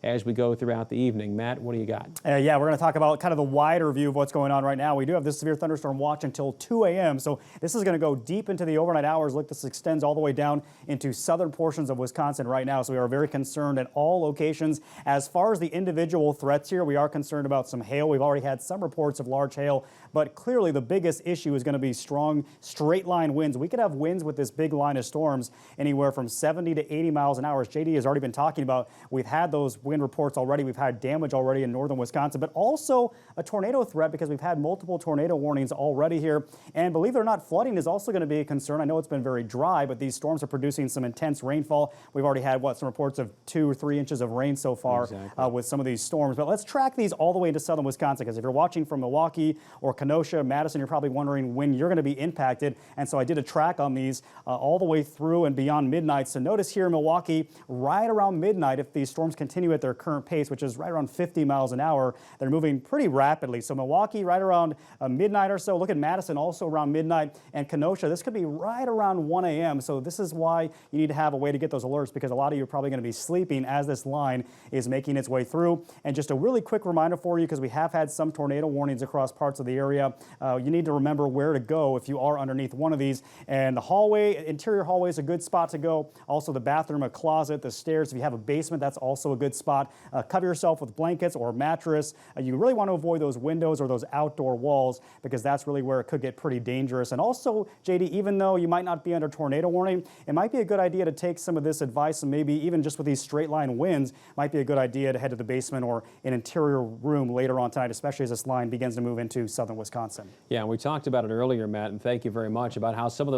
as we go throughout the evening. Matt, what do you got? Yeah, we're going to talk about kind of the wider view of what's going on right now. We do have this severe thunderstorm watch until 2 a.m. So this is going to go deep into the overnight hours. Look, this extends all the way down into southern portions of Wisconsin right now. So we are very concerned at all locations. As far as the individual threats here, we are concerned about some hail. We've already had some reports of large hail, but clearly the biggest issue is going to be strong straight line winds. We could have winds with this big line of storms anywhere from 70 to 80 miles an hour. As JD has already been talking about, we've had those wind reports already. We've had damage already in northern Wisconsin, but also a tornado threat because we've had multiple tornado warnings already here. And believe it or not, flooding is also going to be a concern. I know it's been very dry, but these storms are producing some intense rainfall. We've already had, some reports of 2 or 3 inches of rain so far with some of these storms. But let's track these all the way into southern Wisconsin, because if you're watching from Milwaukee or Kenosha, Madison, you're probably wondering when you're going to be impacted. And so I did a track on these all the way through and beyond midnight. So notice here in Milwaukee, right around midnight, if these storms continue at their current pace, which is right around 50 miles an hour, they're moving pretty rapidly. So Milwaukee right around midnight or so. Look at Madison also around midnight, and Kenosha, this could be right around 1 a.m. So this is why you need to have a way to get those alerts, because a lot of you are probably going to be sleeping as this line is making its way through. And just a really quick reminder for you, because we have had some tornado warnings across parts of the area, you need to remember where to go if you are underneath one of these. And the hallway, interior hallway is a good spot to go. Also the bathroom, a closet, the stairs. If you have a basement, that's also a good spot. Cover yourself with blankets or mattress. You really want to avoid those windows or those outdoor walls, because that's really where it could get pretty dangerous. And also, JD, even though you might not be under tornado warning, it might be a good idea to take some of this advice, and maybe even just with these straight line winds, might be a good idea to head to the basement or an interior room later on tonight, especially as this line begins to move into southern Wisconsin. Yeah, we talked about it earlier, Matt, and thank you very much about how some of those